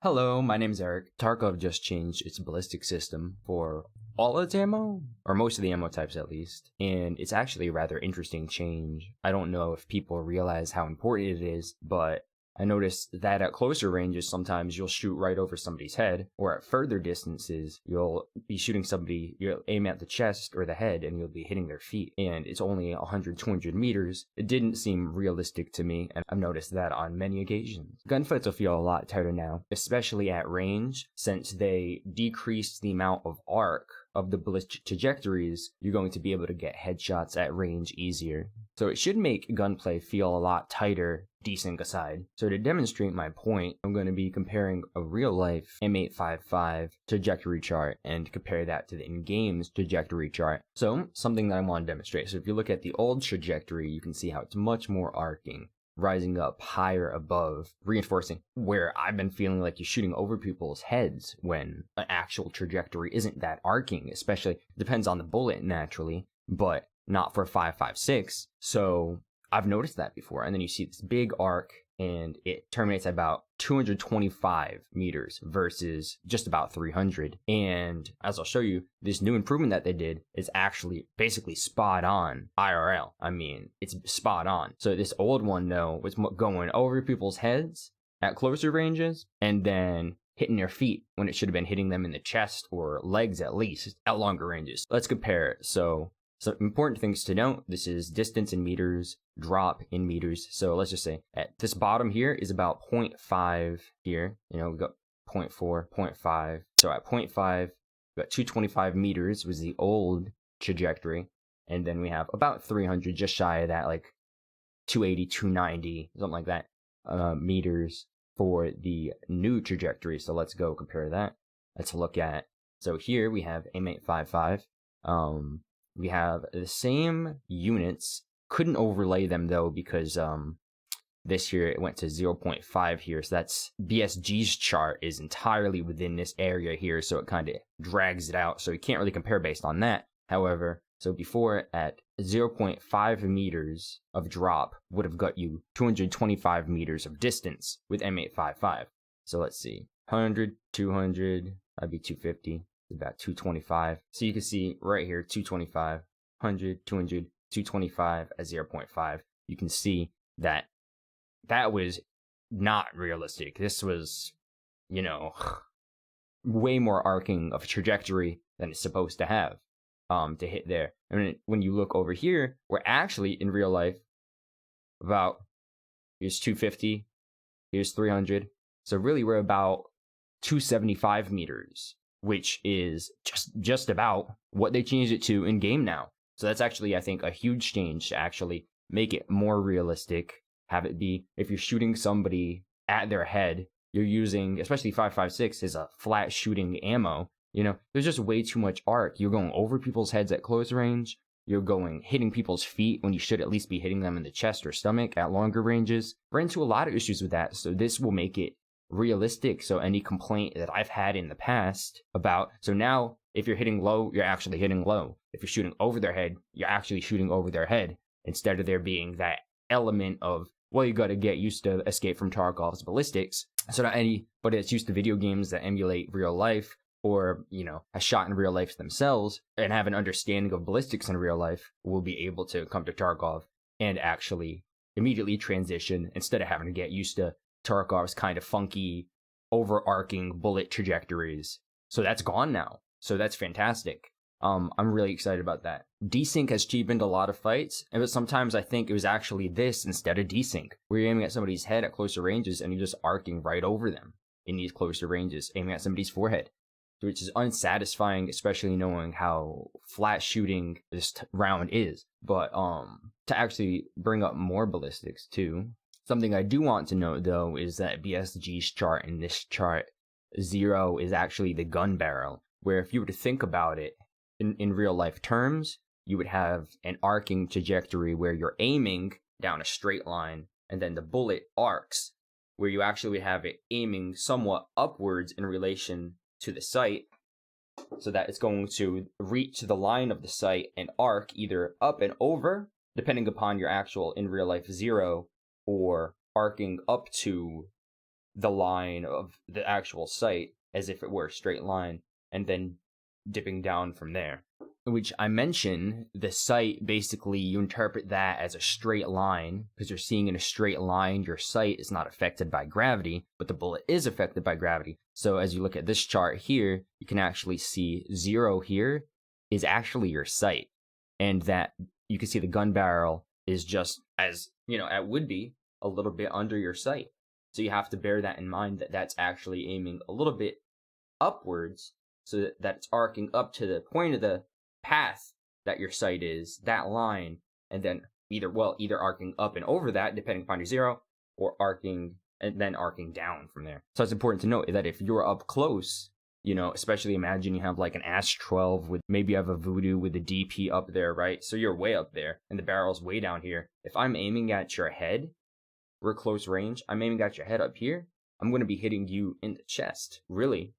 Hello, my name's Eric. Tarkov just changed its ballistic system for all its ammo, or most of the ammo types at least, and it's actually a rather interesting change. I don't know if people realize how important it is, but I noticed that at closer ranges sometimes you'll shoot right over somebody's head, or at further distances you'll be shooting somebody, you'll aim at the chest or the head and you'll be hitting their feet, and it's only 100, 200 meters. It didn't seem realistic to me, and I've noticed that on many occasions. Gunfights will feel a lot tighter now, especially at range, since they decreased the amount of arc of the ballistic trajectories. You're going to be able to get headshots at range easier. So it should make gunplay feel a lot tighter, desync aside. So to demonstrate my point, I'm going to be comparing a real-life M855 trajectory chart and compare that to the in-game's trajectory chart. So something that I want to demonstrate. So if you look at the old trajectory, you can see how it's much more arcing, rising up higher above, reinforcing where I've been feeling like you're shooting over people's heads when an actual trajectory isn't that arcing, especially depends on the bullet naturally, but not for 5.56. So I've noticed that before. And then you see this big arc and it terminates at about 225 meters versus just about 300. And as I'll show you, this new improvement that they did is actually basically spot on IRL. I mean, it's spot on. So this old one though was going over people's heads at closer ranges and then hitting their feet when it should have been hitting them in the chest or legs at least at longer ranges. Let's compare it. So some important things to note, this is distance in meters, drop in meters. So let's just say at this bottom here is about 0.5 here. We got 0.4, 0.5. So at 0.5, we got 225 meters was the old trajectory. And then we have about 300, just shy of that, like 280, 290, something like that, meters for the new trajectory. So let's go compare that. Let's look at, so here we have M855. We have the same units, couldn't overlay them though because this year it went to 0.5 here, so that's BSG's chart is entirely within this area here, so it kind of drags it out, so you can't really compare based on that. However, so before at 0.5 meters of drop would have got you 225 meters of distance with M855. So let's see, 100, 200, that'd be 250. About 225. So you can see right here, 225, 100, 200, 225 at 0.5. You can see that that was not realistic. This was, way more arcing of trajectory than it's supposed to have to hit there. And when you look over here, we're actually in real life about, here's 250, here's 300. So really we're about 275 meters. Which is just about what they changed it to in game now. So that's actually, I think, a huge change to actually make it more realistic. Have it be, if you're shooting somebody at their head, you're using, especially 5.56 is a flat shooting ammo. There's just way too much arc. You're going over people's heads at close range. You're hitting people's feet when you should at least be hitting them in the chest or stomach at longer ranges. Ran into a lot of issues with that. So this will make it realistic. So any complaint that I've had in the past about, so now if you're hitting low, you're actually hitting low. If you're shooting over their head, you're actually shooting over their head, instead of there being that element of, well, you got to get used to Escape from Tarkov's Ballistics. So not anybody that's used to video games that emulate real life or, has shot in real life themselves and have an understanding of ballistics in real life will be able to come to Tarkov and actually immediately transition instead of having to get used to Tarkov's kind of funky, overarching bullet trajectories. So that's gone now. So that's fantastic. I'm really excited about that. Desync has cheapened a lot of fights, but sometimes I think it was actually this instead of desync, where you're aiming at somebody's head at closer ranges and you're just arcing right over them in these closer ranges, aiming at somebody's forehead, which is unsatisfying, especially knowing how flat shooting this round is. But to actually bring up more ballistics too, something I do want to note, though, is that BSG's chart and this chart, 0 is actually the gun barrel, where if you were to think about it in real life terms, you would have an arcing trajectory where you're aiming down a straight line, and then the bullet arcs, where you actually would have it aiming somewhat upwards in relation to the sight, so that it's going to reach the line of the sight and arc either up and over, depending upon your actual in real life 0, or arcing up to the line of the actual sight as if it were a straight line, and then dipping down from there. Which I mentioned, the sight, basically you interpret that as a straight line, because you're seeing in a straight line, your sight is not affected by gravity, but the bullet is affected by gravity. So as you look at this chart here, you can actually see 0 here is actually your sight, and that you can see the gun barrel is just, as you know, it would be a little bit under your sight. So you have to bear that in mind, that that's actually aiming a little bit upwards, so that it's arcing up to the point of the path that your sight is, that line, and then either arcing up and over that, depending upon your 0, or arcing and then arcing down from there. So it's important to note that if you're up close, you know, especially imagine you have like an Ash 12 with, maybe you have a Voodoo with the DP up there, right? So you're way up there and the barrel's way down here. If I'm aiming at your head, we're close range, I'm aiming at your head up here, I'm going to be hitting you in the chest, really.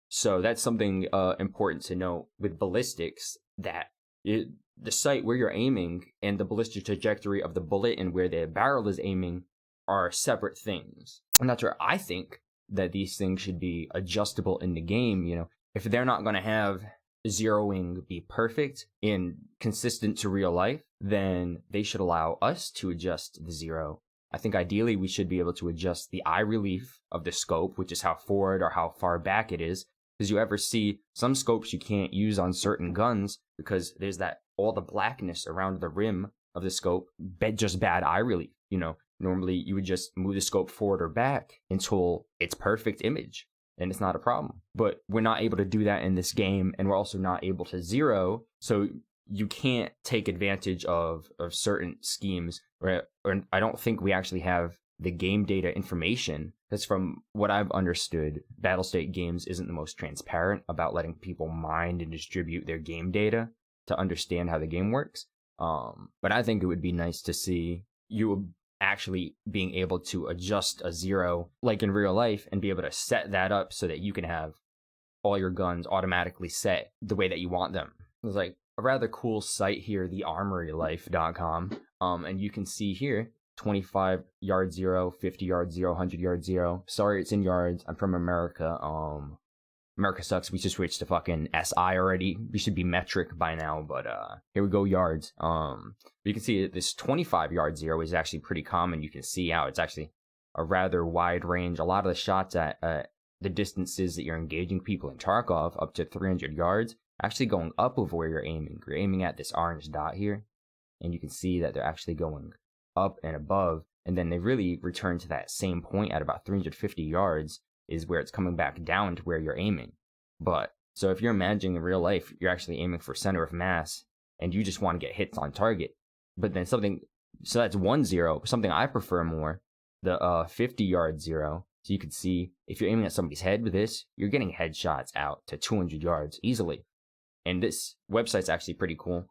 So that's something important to note with ballistics, that the sight where you're aiming and the ballistic trajectory of the bullet and where the barrel is aiming are separate things. And that's where I think that these things should be adjustable in the game. You know, if they're not going to have zeroing be perfect and consistent to real life, then they should allow us to adjust the 0. I think ideally we should be able to adjust the eye relief of the scope, which is how forward or how far back it is. Because you ever see some scopes you can't use on certain guns because there's that all the blackness around the rim of the scope, just bad eye relief. You know, normally you would just move the scope forward or back until it's perfect image, and it's not a problem. But we're not able to do that in this game, and we're also not able to zero, so you can't take advantage of certain schemes. Or I don't think we actually have the game data information, because from what I've understood, Battlestate Games isn't the most transparent about letting people mine and distribute their game data to understand how the game works. But I think it would be nice to see you actually being able to adjust a 0 like in real life and be able to set that up so that you can have all your guns automatically set the way that you want them. There's like a rather cool site here, thearmorylife.com, and you can see here 25 yard 0, 50 yard 0, 100 yard 0. Sorry, it's in yards. I'm from America. America sucks. We should switch to fucking SI already. We should be metric by now, but here we go, yards. You can see that this 25 yard 0 is actually pretty common. You can see how it's actually a rather wide range. A lot of the shots at the distances that you're engaging people in Tarkov, up to 300 yards, actually going up of where you're aiming. You're aiming at this orange dot here, and you can see that they're actually going up and above, and then they really return to that same point at about 350 yards is where it's coming back down to where you're aiming. But so if you're imagining in real life, you're actually aiming for center of mass and you just want to get hits on target, but then something, so that's 1 0. Something I prefer more, the 50 yard 0. So you can see if you're aiming at somebody's head with this, you're getting headshots out to 200 yards easily. And this website's actually pretty cool.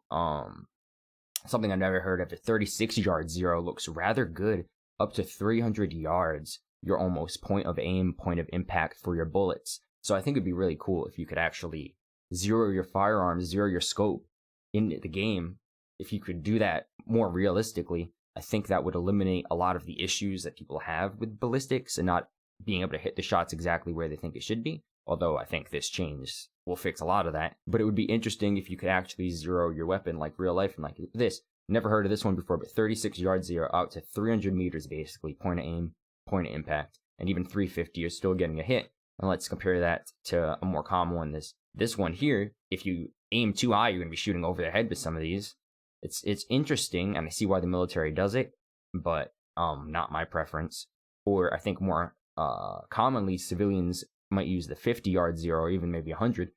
Something I've never heard of, a 36 yard 0 looks rather good. Up to 300 yards, you're almost point of aim, point of impact for your bullets. So I think it'd be really cool if you could actually zero your firearms, zero your scope in the game. If you could do that more realistically, I think that would eliminate a lot of the issues that people have with ballistics and not being able to hit the shots exactly where they think it should be. Although I think this change will fix a lot of that. But it would be interesting if you could actually zero your weapon like real life and like this. Never heard of this one before, but 36 yard 0 out to 300 meters basically, point of aim, point of impact, and even 350 you're still getting a hit. And let's compare that to a more common one. This one here, if you aim too high, you're going to be shooting over their head with some of these. It's interesting, and I see why the military does it, but not my preference. Or I think more commonly civilians might use the 50 yard 0 or even maybe 100.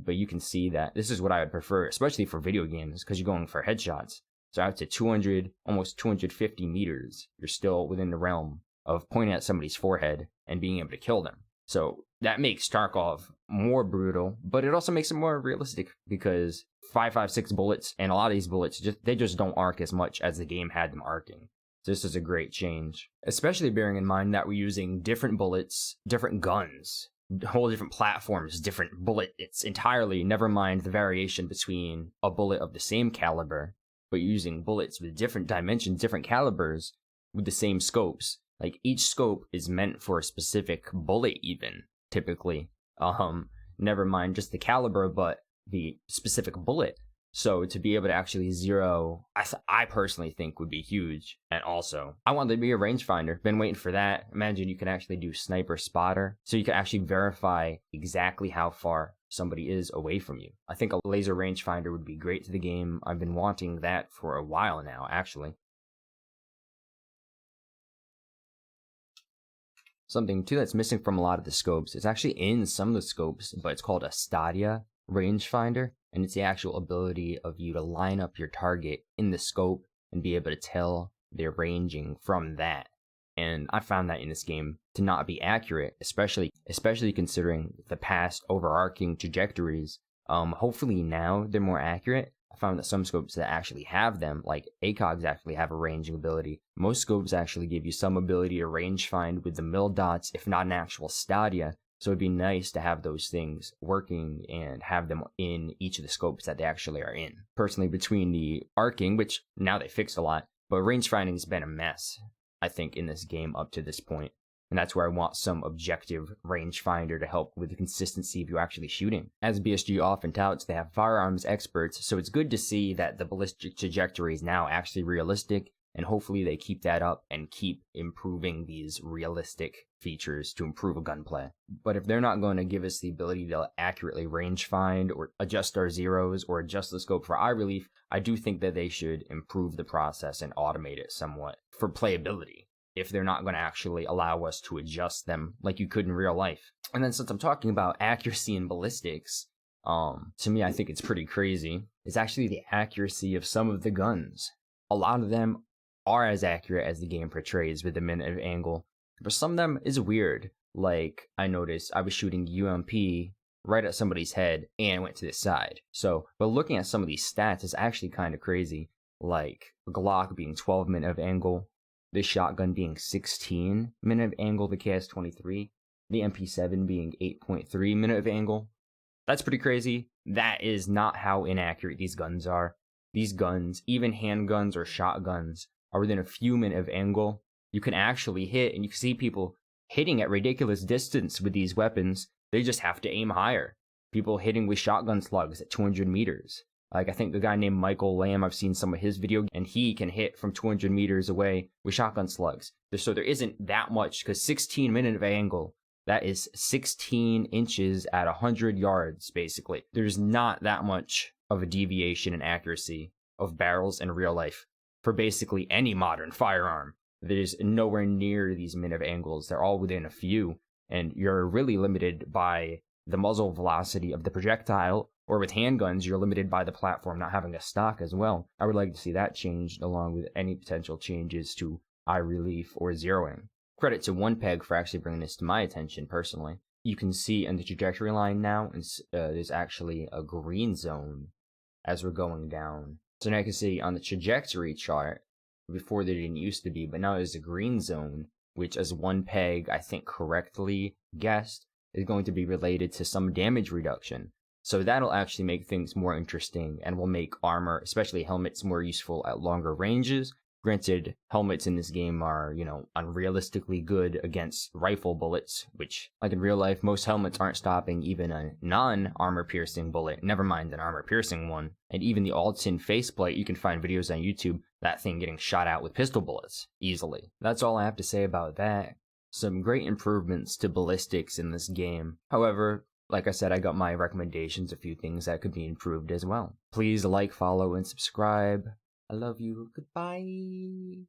But you can see that this is what I would prefer, especially for video games, because you're going for headshots. So out to 200, almost 250 meters, you're still within the realm of pointing at somebody's forehead and being able to kill them. So that makes Tarkov more brutal, but it also makes it more realistic because 5.56 bullets, and a lot of these bullets, they just don't arc as much as the game had them arcing. So this is a great change, especially bearing in mind that we're using different bullets, different guns, whole different platforms, different bullets entirely, never mind the variation between a bullet of the same caliber, but using bullets with different dimensions, different calibers with the same scopes. Like, each scope is meant for a specific bullet even, typically. Never mind just the caliber, but the specific bullet. So to be able to actually zero, I personally think would be huge. And also, I want there to be a rangefinder. Been waiting for that. Imagine you can actually do sniper spotter. So you can actually verify exactly how far somebody is away from you. I think a laser rangefinder would be great to the game. I've been wanting that for a while now, actually. Something too that's missing from a lot of the scopes, it's actually in some of the scopes, but it's called a stadia rangefinder, and it's the actual ability of you to line up your target in the scope and be able to tell their ranging from that. And I found that in this game to not be accurate, especially considering the past overarching trajectories. Hopefully now they're more accurate. I found that some scopes that actually have them, like ACOGs, actually have a ranging ability. Most scopes actually give you some ability to range find with the mil dots, if not an actual stadia. So it'd be nice to have those things working and have them in each of the scopes that they actually are in. Personally, between the arcing, which now they fixed a lot, but range finding has been a mess, I think, in this game up to this point. And that's where I want some objective rangefinder to help with the consistency of you actually shooting. As BSG often touts, they have firearms experts, so it's good to see that the ballistic trajectory is now actually realistic, and hopefully they keep that up and keep improving these realistic features to improve a gunplay. But if they're not going to give us the ability to accurately range find or adjust our zeros or adjust the scope for eye relief, I do think that they should improve the process and automate it somewhat for playability, if they're not going to actually allow us to adjust them like you could in real life. And then since I'm talking about accuracy in ballistics, to me I think it's pretty crazy. It's actually the accuracy of some of the guns. A lot of them are as accurate as the game portrays with the minute of angle, but some of them is weird. Like, I noticed I was shooting UMP right at somebody's head and went to the side. So, but looking at some of these stats is actually kind of crazy. Like, Glock being 12 minute of angle, the shotgun being 16 minute of angle, the KS-23, the MP7 being 8.3 minute of angle. That's pretty crazy. That is not how inaccurate these guns are. These guns, even handguns or shotguns, are within a few minutes of angle. You can actually hit, and you can see people hitting at ridiculous distance with these weapons. They just have to aim higher. People hitting with shotgun slugs at 200 meters. Like, I think the guy named Michael Lamb, I've seen some of his video, and he can hit from 200 meters away with shotgun slugs. So there isn't that much, because 16 minutes of angle, that is 16 inches at 100 yards, basically. There's not that much of a deviation in accuracy of barrels in real life for basically any modern firearm. There's nowhere near these minute of angles. They're all within a few, and you're really limited by the muzzle velocity of the projectile, or with handguns, you're limited by the platform not having a stock as well. I would like to see that changed, along with any potential changes to eye relief or zeroing. Credit to OnePeg for actually bringing this to my attention personally. You can see in the trajectory line now, there's actually a green zone as we're going down. So now you can see on the trajectory chart, before there didn't used to be, but now there's a green zone, which, as OnePeg, I think, correctly guessed, is going to be related to some damage reduction. So that'll actually make things more interesting and will make armor, especially helmets, more useful at longer ranges. Granted, helmets in this game are, unrealistically good against rifle bullets, which, like in real life, most helmets aren't stopping even a non-armor piercing bullet, never mind an armor piercing one. And even the all-tin faceplate, you can find videos on YouTube, that thing getting shot out with pistol bullets, easily. That's all I have to say about that. Some great improvements to ballistics in this game. However, like I said, I got my recommendations, a few things that could be improved as well. Please like, follow, and subscribe. I love you. Goodbye.